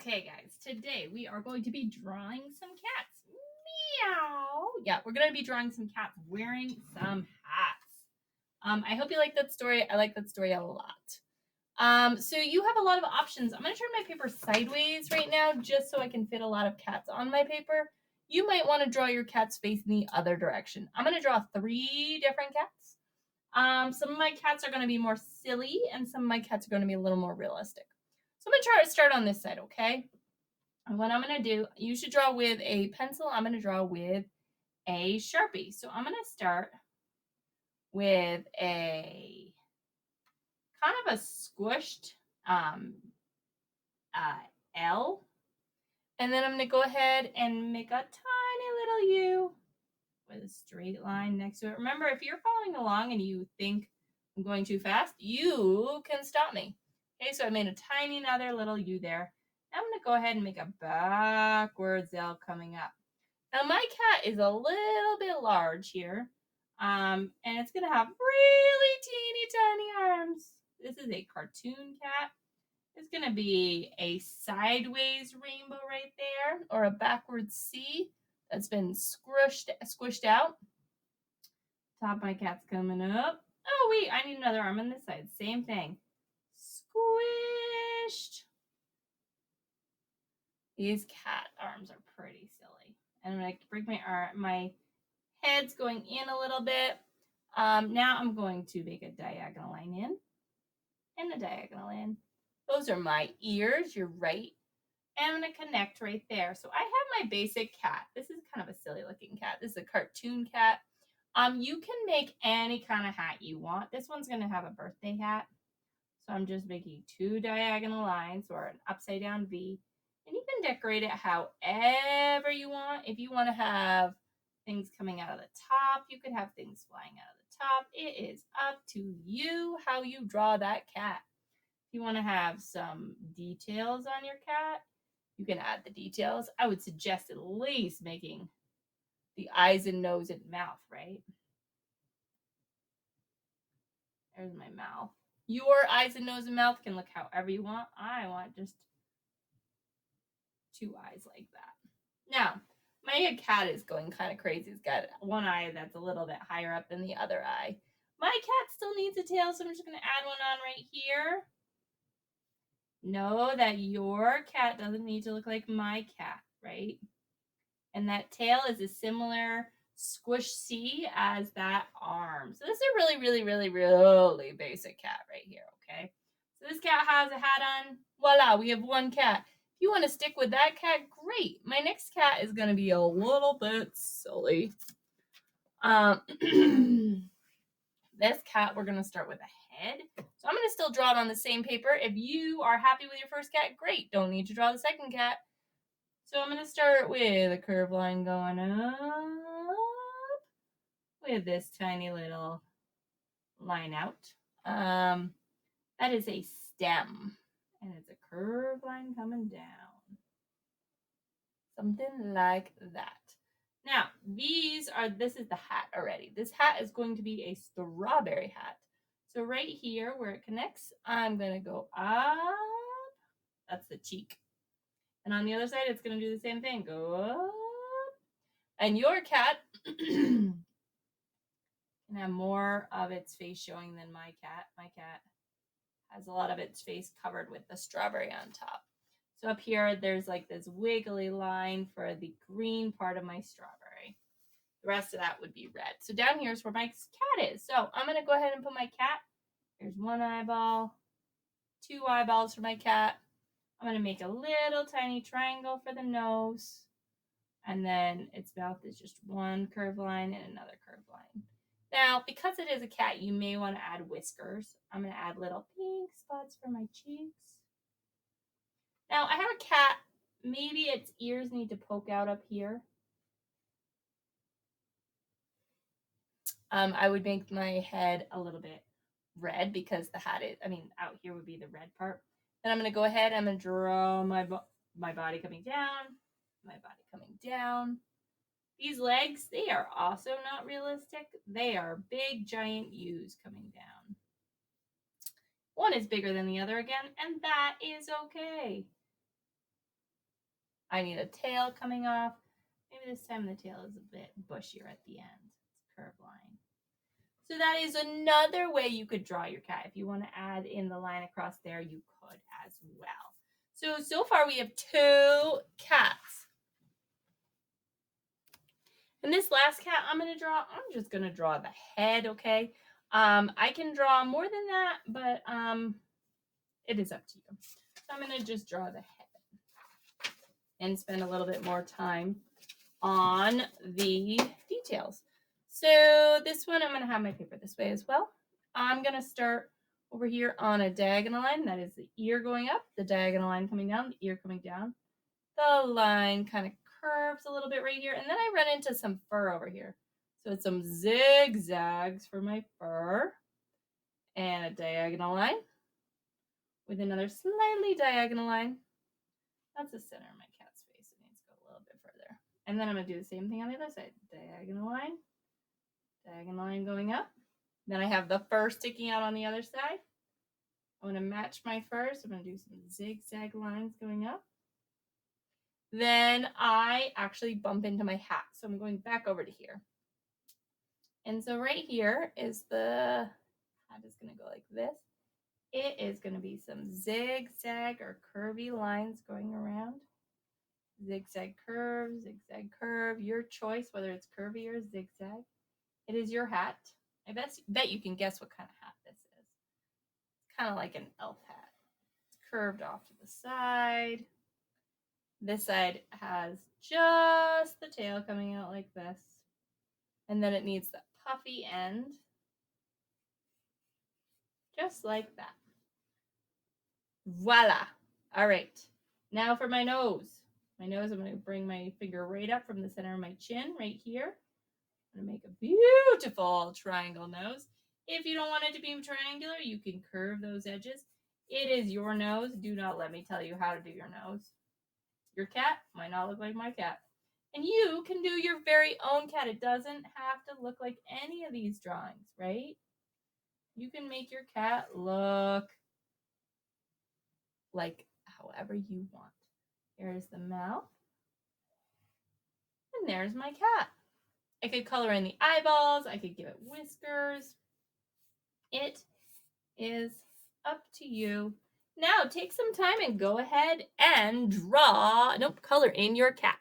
Okay, guys, today we are going to be drawing some cats. Meow. Yeah, we're going to be drawing some cats wearing some hats. I hope you like that story. I like that story a lot. So you have a lot of options. I'm going to turn my paper sideways right now just so I can fit a lot of cats on my paper. You might want to draw your cat's face in the other direction. I'm going to draw 3 different cats. Some of my cats are going to be more silly and some of my cats are going to be a little more realistic. So I'm going to try to start on this side, okay? And what I'm going to do, you should draw with a pencil. I'm going to draw with a Sharpie. So I'm going to start with a kind of a squished L. And then I'm going to go ahead and make a tiny little U with a straight line next to it. Remember, if you're following along and you think I'm going too fast, you can stop me. Okay, so I made a tiny another little U there. Now I'm going to go ahead and make a backwards L coming up. Now my cat is a little bit large here, and it's going to have really teeny tiny arms. This is a cartoon cat. It's going to be a sideways rainbow right there, or a backwards C that's been squished out. Top of my cat's coming up. Oh, wait, I need another arm on this side. Same thing. Squished. These cat arms are pretty silly. And I'm going to break my head's going in a little bit. Now I'm going to make a diagonal line in and a diagonal in. Those are my ears. You're right. And I'm going to connect right there. So I have my basic cat. This is kind of a silly looking cat. This is a cartoon cat. You can make any kind of hat you want. This one's going to have a birthday hat. So I'm just making 2 diagonal lines or an upside down V. And you can decorate it however you want. If you want to have things coming out of the top, you could have things flying out of the top. It is up to you how you draw that cat. If you want to have some details on your cat, you can add the details. I would suggest at least making the eyes and nose and mouth, right? There's my mouth. Your eyes and nose and mouth can look however you want. I want just 2 eyes like that. Now, my cat is going kind of crazy. It's got one eye that's a little bit higher up than the other eye. My cat still needs a tail, so I'm just going to add one on right here. Know that your cat doesn't need to look like my cat, right? And that tail is a similar squish C as that arm. So this is a really basic cat right here, okay? So this cat has a hat on. Voila, we have 1 cat. If you want to stick with that cat, great. My next cat is going to be a little bit silly. This cat, we're going to start with a head. So I'm going to still draw it on the same paper. If you are happy with your first cat, great. Don't need to draw the second cat. So I'm going to start with a curved line going up with this tiny little line out. That is a stem, and it's a curved line coming down. Something like that. Now, this is the hat already. This hat is going to be a strawberry hat. So right here where it connects, I'm going to go up. That's the cheek. And on the other side, it's going to do the same thing. Go up. And your cat can have more of its face showing than my cat. My cat has a lot of its face covered with the strawberry on top. So up here, there's like this wiggly line for the green part of my strawberry. The rest of that would be red. So down here is where my cat is. So I'm going to go ahead and put my cat. There's 1 eyeball, 2 eyeballs for my cat. I'm going to make a little tiny triangle for the nose. And then its mouth is just 1 curved line and another curved line. Now, because it is a cat, you may want to add whiskers. I'm going to add little pink spots for my cheeks. Now, I have a cat. Maybe its ears need to poke out up here. I would make my head a little bit red because the hat is, out here would be the red part. Then I'm going to go ahead. I'm going to draw my body coming down, my body coming down. These legs, they are also not realistic. They are big, giant U's coming down. One is bigger than the other again, and that is okay. I need a tail coming off. Maybe this time the tail is a bit bushier at the end. It's a curved line. So that is another way you could draw your cat. If you want to add in the line across there, you could as well. So far we have 2 cats. And this last cat I'm going to draw, I'm just going to draw the head, okay? I can draw more than that, but it is up to you. So I'm going to just draw the head and spend a little bit more time on the details. So this one, I'm going to have my paper this way as well. I'm going to start over here on a diagonal line. That is the ear going up, the diagonal line coming down, the ear coming down. The line kind of curves a little bit right here. And then I run into some fur over here. So it's some zigzags for my fur. And a diagonal line with another slightly diagonal line. That's the center of my cat's face. It needs to go a little bit further. And then I'm going to do the same thing on the other side. Diagonal line going up. Then I have the fur sticking out on the other side. I'm going to match my fur. So I'm going to do some zigzag lines going up. Then I actually bump into my hat. So I'm going back over to here. And so right here is the hat is going to go like this. It is going to be some zigzag or curvy lines going around. Zigzag curve, your choice, whether it's curvy or zigzag. It is your hat. I bet you can guess what kind of hat this is. It's kind of like an elf hat. It's curved off to the side. This side has just the tail coming out like this. And then it needs the puffy end. Just like that. Voila. All right. Now for my nose. My nose, I'm going to bring my finger right up from the center of my chin, right here. I'm going to make a beautiful triangle nose. If you don't want it to be triangular, you can curve those edges. It is your nose. Do not let me tell you how to do your nose. Your cat might not look like my cat. And you can do your very own cat. It doesn't have to look like any of these drawings, right? You can make your cat look like however you want. Here's the mouth. And there's my cat. I could color in the eyeballs. I could give it whiskers. It is up to you. Now take some time and go ahead and color in your cat.